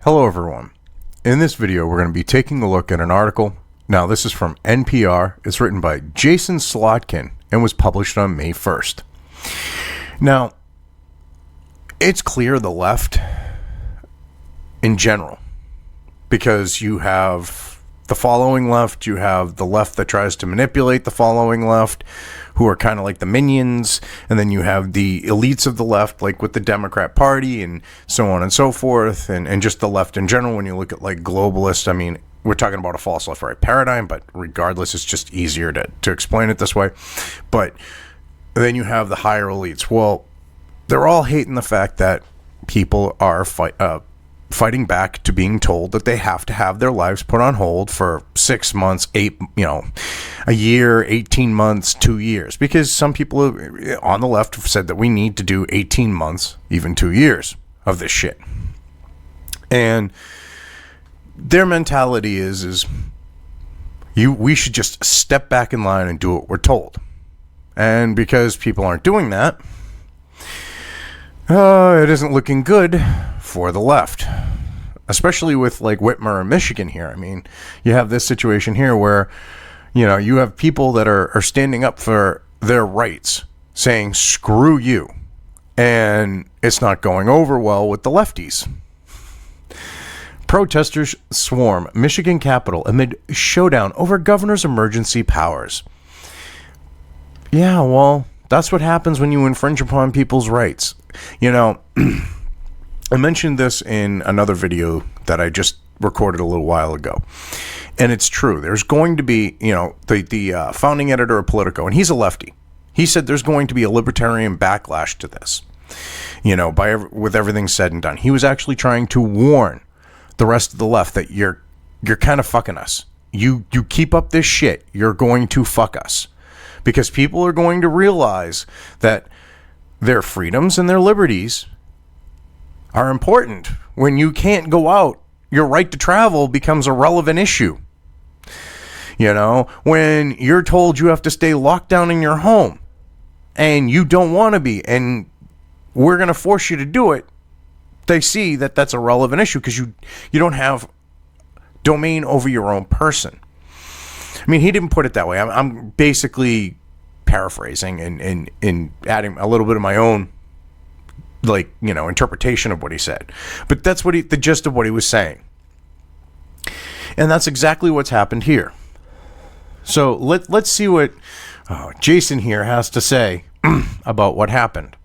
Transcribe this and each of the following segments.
Hello everyone. In this video we're going to be taking a look at an article. Now this is from NPR. It's written by Jason Slotkin and was published on May 1st. Now, it's clear the left in general, because you have the following left, you have the left that tries to manipulate the following left, who are kind of like the minions, and then you have the elites of the left, like with the Democrat Party and so on and so forth, and just the left in general. When you look at like globalists, I mean, we're talking about a false left right paradigm, but regardless, it's just easier to explain it this way. But then you have the higher elites. Well, they're all hating the fact that people are fighting back to being told that they have to have their lives put on hold for 6 months, a year, 18 months, 2 years. Because some people on the left have said that we need to do 18 months, even 2 years of this shit. And their mentality is we should just step back in line and do what we're told. And because people aren't doing that, it isn't looking good for the left, especially with like Whitmer in Michigan here. I mean, you have this situation here where, you have people that are standing up for their rights, saying, screw you. And it's not going over well with the lefties. Protesters swarm Michigan Capitol amid showdown over governor's emergency powers. Yeah, well, that's what happens when you infringe upon people's rights. I mentioned this in another video that I just recorded a little while ago. And it's true. There's going to be, the founding editor of Politico, and he's a lefty. He said there's going to be a libertarian backlash to this, with everything said and done. He was actually trying to warn the rest of the left that you're kind of fucking us. You keep up this shit, you're going to fuck us. Because people are going to realize that their freedoms and their liberties are important. When you can't go out, your right to travel becomes a relevant issue. When you're told you have to stay locked down in your home and you don't want to be, and we're going to force you to do it, they see that that's a relevant issue because you don't have domain over your own person. I mean, he didn't put it that way. I'm basically paraphrasing and adding a little bit of my own, interpretation of what he said. But that's the gist of what he was saying. And that's exactly what's happened here. So let's see what Jason here has to say about what happened.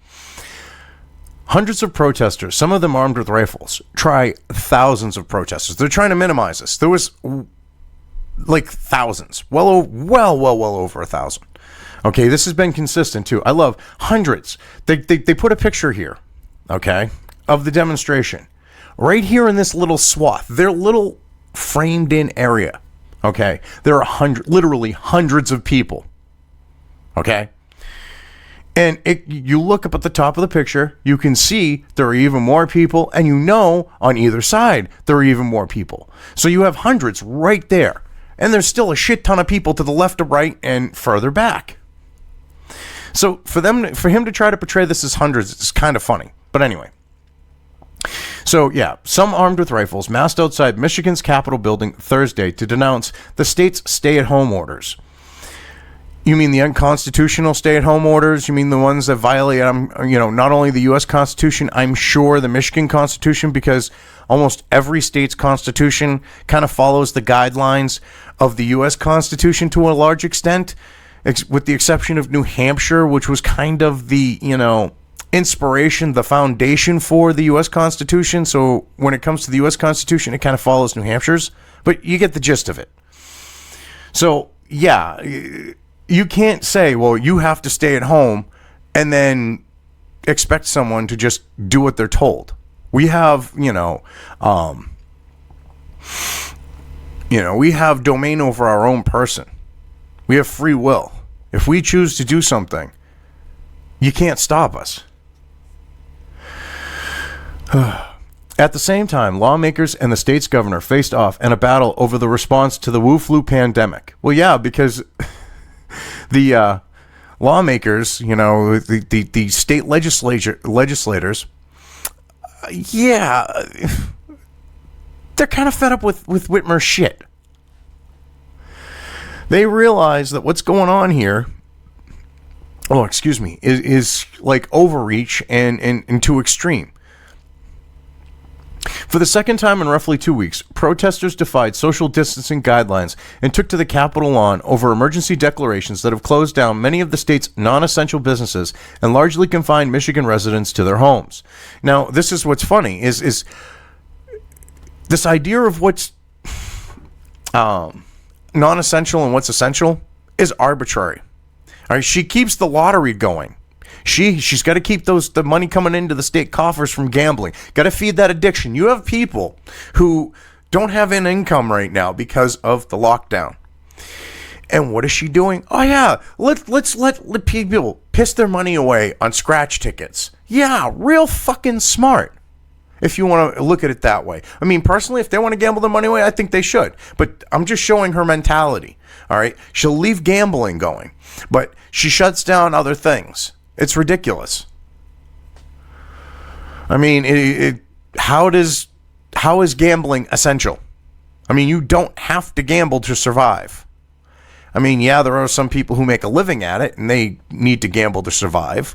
Hundreds of protesters, some of them armed with rifles, try thousands of protesters. They're trying to minimize this. There was thousands, well over 1,000. Okay, this has been consistent too. I love hundreds. They put a picture here, okay, of the demonstration. Right here in this little swath, their little framed in area, okay? There are literally hundreds of people, okay? And you look up at the top of the picture, you can see there are even more people, and on either side there are even more people. So you have hundreds right there. And there's still a shit ton of people to the left or right and further back. So for him to try to portray this as hundreds, it's kind of funny. But anyway. So yeah, some armed with rifles massed outside Michigan's Capitol building Thursday to denounce the state's stay-at-home orders. You mean the unconstitutional stay-at-home orders? You mean the ones that violate, not only the U.S. Constitution, I'm sure the Michigan Constitution, because almost every state's constitution kind of follows the guidelines of the U.S. Constitution to a large extent, with the exception of New Hampshire, which was kind of the, inspiration, the foundation for the U.S. Constitution. So when it comes to the U.S. Constitution, it kind of follows New Hampshire's, but you get the gist of it. So, yeah, you can't say, well, you have to stay at home and then expect someone to just do what they're told. We have, we have domain over our own person. We have free will. If we choose to do something, you can't stop us. At the same time, lawmakers and the state's governor faced off in a battle over the response to the Wu flu pandemic. Well, yeah, because the lawmakers, the state legislators, yeah, They're kind of fed up with Whitmer's shit. They realize that what's going on here, is like overreach and too extreme. For the second time in roughly 2 weeks, protesters defied social distancing guidelines and took to the Capitol lawn over emergency declarations that have closed down many of the state's non-essential businesses and largely confined Michigan residents to their homes. Now, this is what's funny, is this idea of what's non-essential and what's essential is arbitrary. All right, she keeps the lottery going. She's got to keep the money coming into the state coffers from gambling. Got to feed that addiction. You have people who don't have an income right now because of the lockdown. And what is she doing? Oh yeah, let's let people piss their money away on scratch tickets. Yeah, real fucking smart. If you want to look at it that way. I mean, personally, if they want to gamble their money away, I think they should. But I'm just showing her mentality. All right, she'll leave gambling going, but she shuts down other things. It's ridiculous. I mean, how is gambling essential? I mean, you don't have to gamble to survive. I mean, yeah, there are some people who make a living at it and they need to gamble to survive.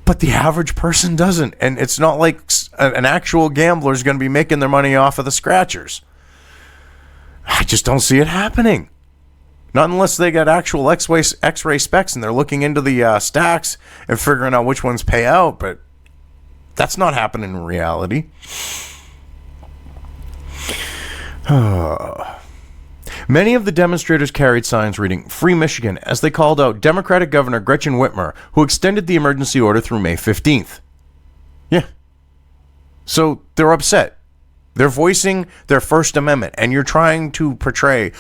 But the average person doesn't. And it's not like an actual gambler is going to be making their money off of the scratchers. I just don't see it happening. Not unless they got actual X-ray specs and they're looking into the stacks and figuring out which ones pay out. But that's not happening in reality. Many of the demonstrators carried signs reading "Free Michigan" as they called out Democratic Governor Gretchen Whitmer, who extended the emergency order through May 15th. Yeah. So they're upset. They're voicing their First Amendment, and you're trying to portray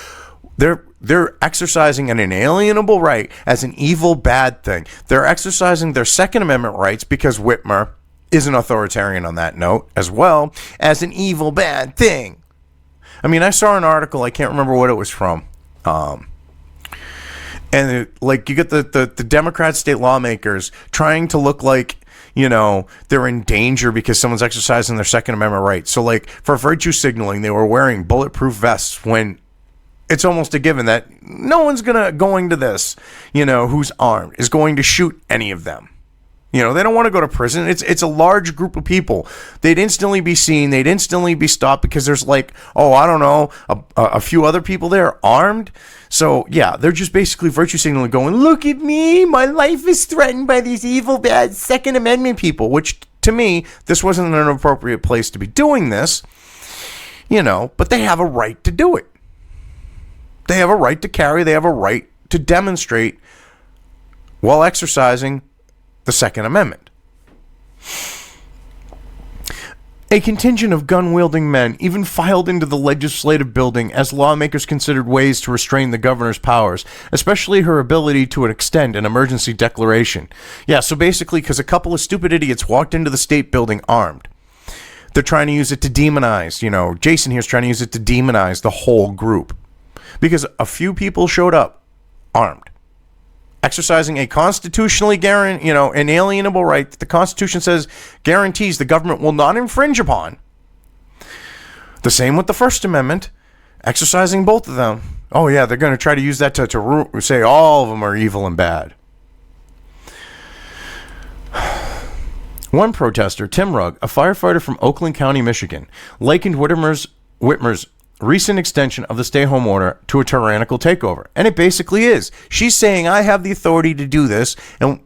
they're exercising an inalienable right as an evil, bad thing. They're exercising their Second Amendment rights because Whitmer is an authoritarian on that note, as well as an evil, bad thing. I mean, I saw an article, I can't remember what it was from, and you get the Democrat state lawmakers trying to look like, you know, they're in danger because someone's exercising their Second Amendment rights. So, like, for virtue signaling, they were wearing bulletproof vests when it's almost a given that no one's going to this, you know, who's armed, is going to shoot any of them. You know, they don't want to go to prison. It's a large group of people. They'd instantly be seen. They'd instantly be stopped because there's like, I don't know, a few other people there armed. So, yeah, they're just basically virtue signaling going, look at me. My life is threatened by these evil, bad Second Amendment people, which to me, this wasn't an appropriate place to be doing this, you know, but they have a right to do it. They have a right to carry. They have a right to demonstrate while exercising the Second Amendment. A contingent of gun-wielding men even filed into the legislative building as lawmakers considered ways to restrain the governor's powers, especially her ability to extend an emergency declaration. Yeah, so basically, because a couple of stupid idiots walked into the state building armed, they're trying to use it to demonize, you know, Jason here's trying to use it to demonize the whole group. Because a few people showed up armed, exercising a constitutionally inalienable right that the Constitution says guarantees the government will not infringe upon. The same with the First Amendment, exercising both of them. Oh yeah, they're going to try to use that to say all of them are evil and bad. One protester, Tim Rugg, a firefighter from Oakland County, Michigan, likened Whitmer's recent extension of the stay-home order to a tyrannical takeover. And it basically is. She's saying, I have the authority to do this, and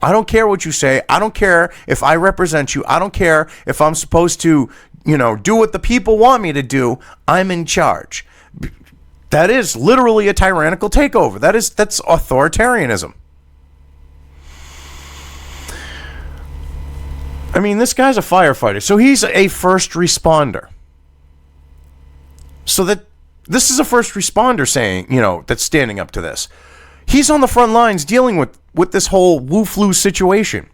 I don't care what you say. I don't care if I represent you. I don't care if I'm supposed to, do what the people want me to do. I'm in charge. That is literally a tyrannical takeover. That's authoritarianism. I mean, this guy's a firefighter, so he's a first responder. So that this is a first responder saying, that's standing up to this. He's on the front lines dealing with this whole Wu-flu situation.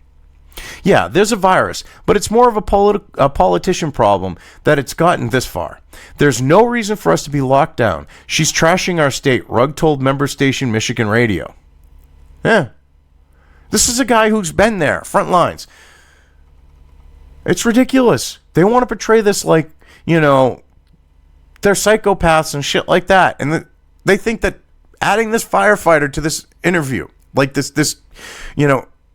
Yeah, there's a virus, but it's more of a politician problem that it's gotten this far. There's no reason for us to be locked down. She's trashing our state, Rugg told member station Michigan Radio. Yeah. This is a guy who's been there, front lines. It's ridiculous. They want to portray this like, they're psychopaths and shit like that. And they think that adding this firefighter to this interview, like this,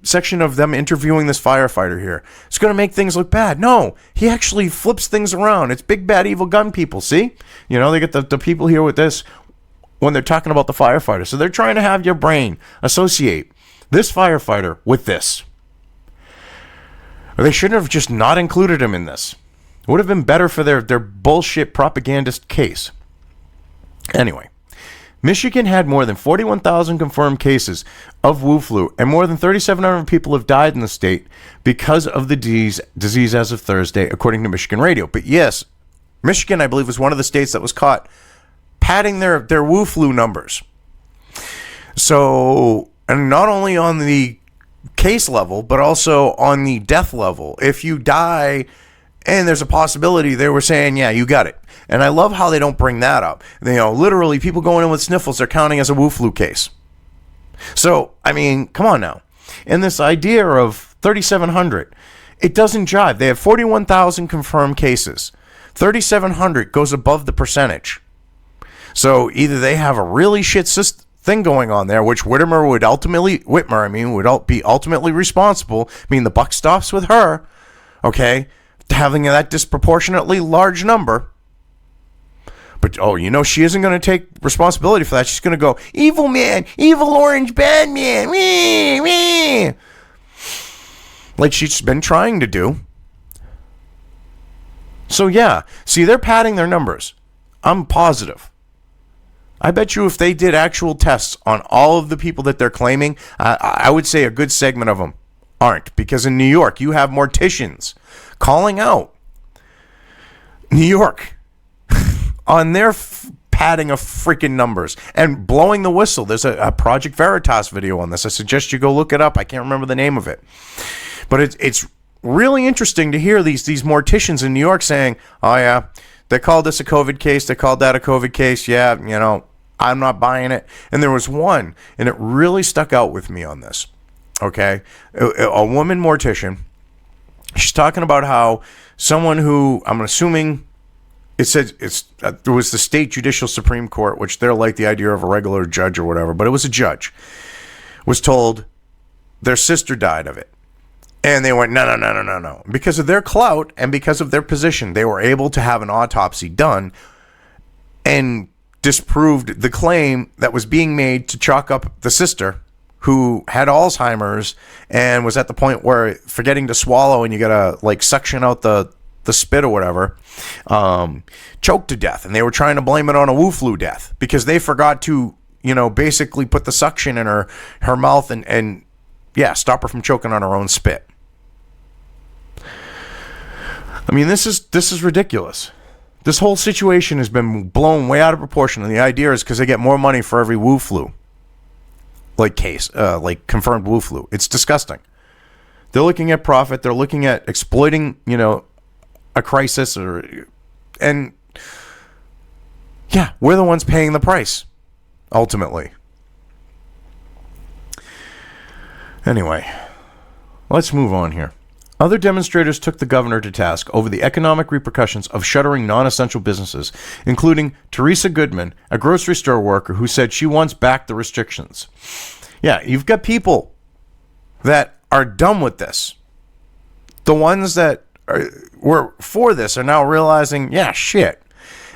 section of them interviewing this firefighter here, it's going to make things look bad. No, he actually flips things around. It's big, bad, evil gun people. See? They get the people here with this when they're talking about the firefighter. So they're trying to have your brain associate this firefighter with this. They shouldn't have just not included him in this. It would have been better for their bullshit propagandist case. Anyway, Michigan had more than 41,000 confirmed cases of Wu flu, and more than 3,700 people have died in the state because of the disease as of Thursday, according to Michigan Radio. But yes, Michigan, I believe, was one of the states that was caught padding their Wu flu numbers. So, and not only on the case level, but also on the death level. If you die and there's a possibility, they were saying, yeah, you got it. And I love how they don't bring that up. Literally, people going in with sniffles, they're counting as a Wu flu case. So, I mean, come on now. And this idea of 3,700, it doesn't jive. They have 41,000 confirmed cases. 3,700 goes above the percentage. So either they have a really shit thing going on there, which Whitmer would be ultimately responsible. I mean, the buck stops with her, okay, having that disproportionately large number. But, she isn't going to take responsibility for that. She's going to go, evil man, evil orange bad man, wee, wee, like she's been trying to do. So, yeah, see, they're padding their numbers. I'm positive. I bet you if they did actual tests on all of the people that they're claiming, I would say a good segment of them aren't. Because in New York, you have morticians calling out New York on their padding of freaking numbers and blowing the whistle. There's a Project Veritas video on this. I suggest you go look it up. I can't remember the name of it. But it's really interesting to hear these morticians in New York saying, oh, yeah, they called this a COVID case. They called that a COVID case. Yeah, I'm not buying it. And there was one, and it really stuck out with me on this. Okay? A woman mortician. She's talking about how someone who, I'm assuming, it was the state judicial Supreme Court, which they're like the idea of a regular judge or whatever, but it was a judge, was told their sister died of it. And they went, no. Because of their clout and because of their position, they were able to have an autopsy done and disproved the claim that was being made to chalk up the sister who had Alzheimer's and was at the point where forgetting to swallow and you gotta suction out the spit or whatever, choked to death. And they were trying to blame it on a Wu flu death because they forgot to, basically put the suction in her mouth and stop her from choking on her own spit. I mean, this is ridiculous. This whole situation has been blown way out of proportion, and the idea is because they get more money for every Wu flu case, confirmed Wu flu. It's disgusting. They're looking at profit. They're looking at exploiting, a crisis, and we're the ones paying the price, ultimately. Anyway, let's move on here. Other demonstrators took the governor to task over the economic repercussions of shuttering non-essential businesses, including Teresa Goodman, a grocery store worker who said she wants back the restrictions. Yeah, you've got people that are done with this. The ones that were for this are now realizing, shit.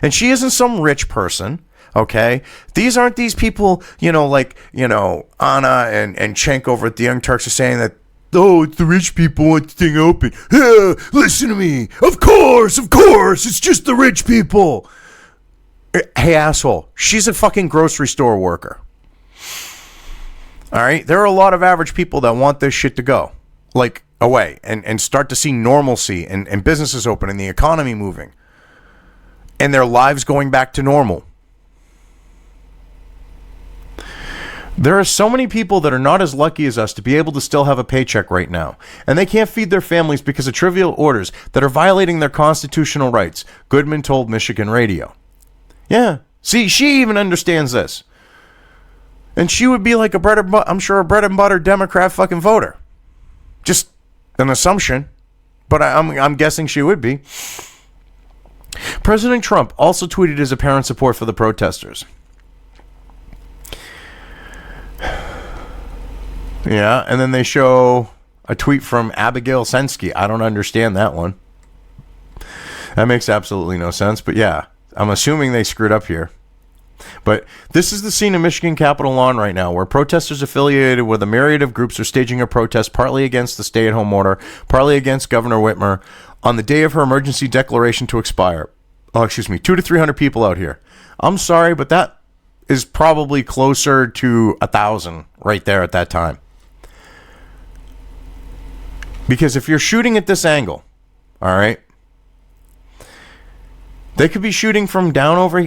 And she isn't some rich person, okay? These aren't these people, Anna and Cenk over at the Young Turks are saying that, oh, it's the rich people want the thing open. Listen to me. Of course. It's just the rich people. Hey, asshole. She's a fucking grocery store worker. All right? There are a lot of average people that want this shit to go. Away. And start to see normalcy and businesses open and the economy moving. And their lives going back to normal. There are so many people that are not as lucky as us to be able to still have a paycheck right now. And they can't feed their families because of trivial orders that are violating their constitutional rights, Goodman told Michigan Radio. Yeah. See, she even understands this. And she would be like a bread and butter Democrat fucking voter. Just an assumption. But I'm guessing she would be. President Trump also tweeted his apparent support for the protesters. Yeah, and then they show a tweet from Abigail Sensky. I don't understand that one. That makes absolutely no sense. But yeah, I'm assuming they screwed up here. But this is the scene in Michigan Capitol lawn right now, where protesters affiliated with a myriad of groups are staging a protest partly against the stay-at-home order, partly against Governor Whitmer, on the day of her emergency declaration to expire. 200 to 300 people out here. I'm sorry, but that is probably closer to 1,000 right there at that time. Because if you're shooting at this angle, all right, they could be shooting from down over,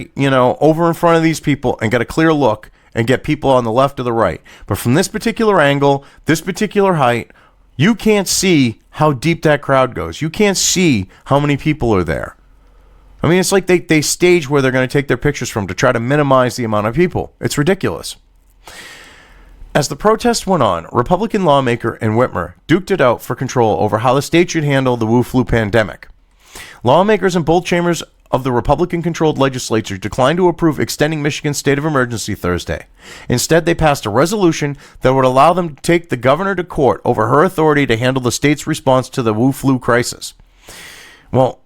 over in front of these people and get a clear look and get people on the left or the right. But from this particular angle, this particular height, you can't see how deep that crowd goes. You can't see how many people are there. I mean, it's like they stage where they're going to take their pictures from to try to minimize the amount of people. It's ridiculous. As the protest went on, Republican lawmaker and Whitmer duked it out for control over how the state should handle the Wu flu pandemic. Lawmakers in both chambers of the Republican-controlled legislature declined to approve extending Michigan's state of emergency Thursday. Instead, they passed a resolution that would allow them to take the governor to court over her authority to handle the state's response to the Wu flu crisis. Well,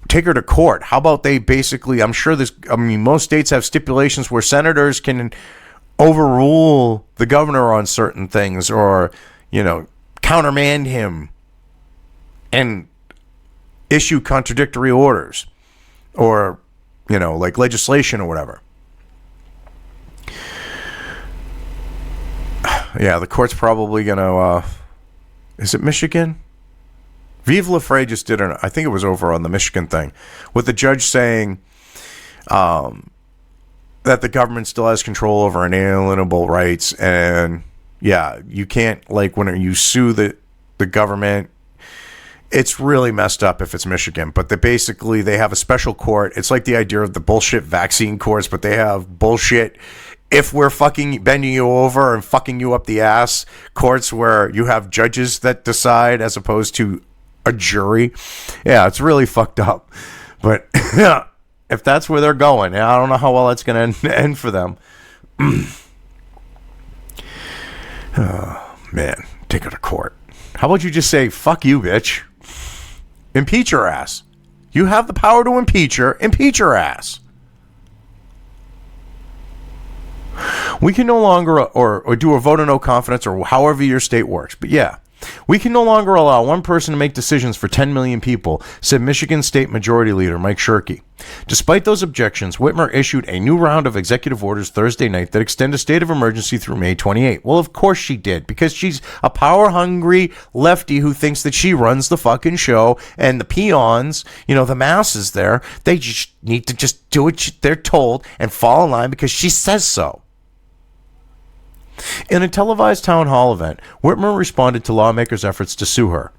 take her to court. How about they basically, most states have stipulations where senators can overrule the governor on certain things or, countermand him and issue contradictory orders or, like legislation or whatever. Yeah, the court's probably going to, is it Michigan? Vive Lafray just did I think it was over on the Michigan thing, with the judge saying that the government still has control over inalienable rights. And yeah, you can't, when you sue the government, it's really messed up if it's Michigan. But they have a special court. It's like the idea of the bullshit vaccine courts, but they have bullshit if we're fucking bending you over and fucking you up the ass courts where you have judges that decide as opposed to a jury. Yeah, it's really fucked up. But yeah, if that's where they're going, I don't know how well that's going to end for them. Oh, man, take her to court. How about you just say, fuck you, bitch? Impeach her ass. You have the power to impeach her. Impeach her ass. We can no longer, or do a vote of no confidence, or however your state works. But yeah, we can no longer allow one person to make decisions for 10 million people, said Michigan State Majority Leader Mike Shirkey. Despite those objections, Whitmer issued a new round of executive orders Thursday night that extend a state of emergency through May 28. Well, of course she did, because she's a power-hungry lefty who thinks that she runs the fucking show, and the peons, the masses there, they just need to just do what they're told and fall in line because she says so. In a televised town hall event, Whitmer responded to lawmakers' efforts to sue her.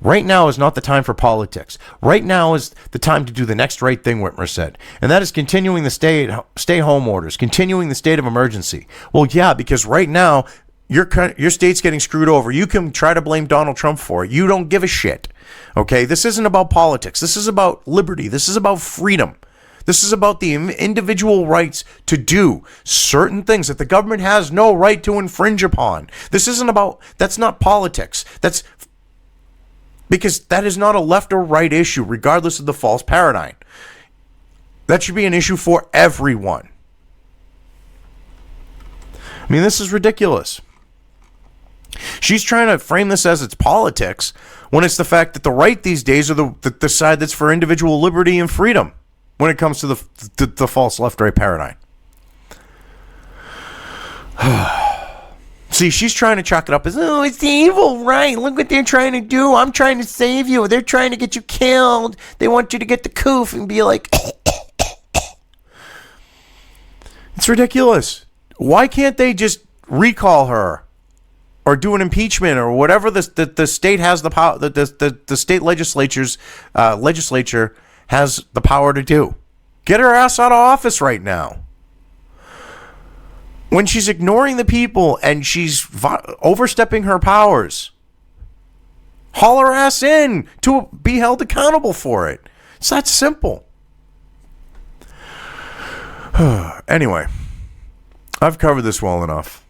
Right now is not the time for politics. Right now is the time to do the next right thing, Whitmer said. And that is continuing the stay-home orders, continuing the state of emergency. Well, yeah, because right now, your state's getting screwed over. You can try to blame Donald Trump for it. You don't give a shit. Okay? This isn't about politics. This is about liberty. This is about freedom. This is about the individual rights to do certain things that the government has no right to infringe upon. That's not politics. That's because that is not a left or right issue, regardless of the false paradigm. That should be an issue for everyone. I mean, this is ridiculous. She's trying to frame this as it's politics when it's the fact that the right these days are the side that's for individual liberty and freedom. When it comes to the false left-right paradigm. See, she's trying to chalk it up as, it's the evil right. Look what they're trying to do. I'm trying to save you. They're trying to get you killed. They want you to get the coof and be like, it's ridiculous. Why can't they just recall her or do an impeachment or whatever the state has the power, the state legislature has the power to do? Get her ass out of office right now. When she's ignoring the people and she's overstepping her powers, haul her ass in to be held accountable for it. It's that simple. Anyway, I've covered this well enough.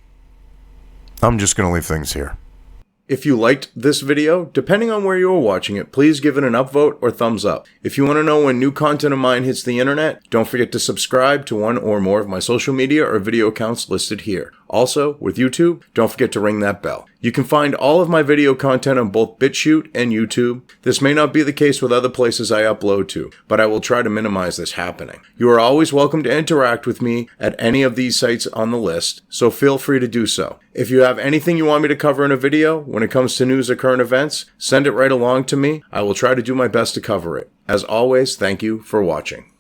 I'm just going to leave things here. If you liked this video, depending on where you are watching it, please give it an upvote or thumbs up. If you want to know when new content of mine hits the internet, don't forget to subscribe to one or more of my social media or video accounts listed here. Also, with YouTube, don't forget to ring that bell. You can find all of my video content on both BitChute and YouTube. This may not be the case with other places I upload to, but I will try to minimize this happening. You are always welcome to interact with me at any of these sites on the list, so feel free to do so. If you have anything you want me to cover in a video, when it comes to news or current events, send it right along to me. I will try to do my best to cover it. As always, thank you for watching.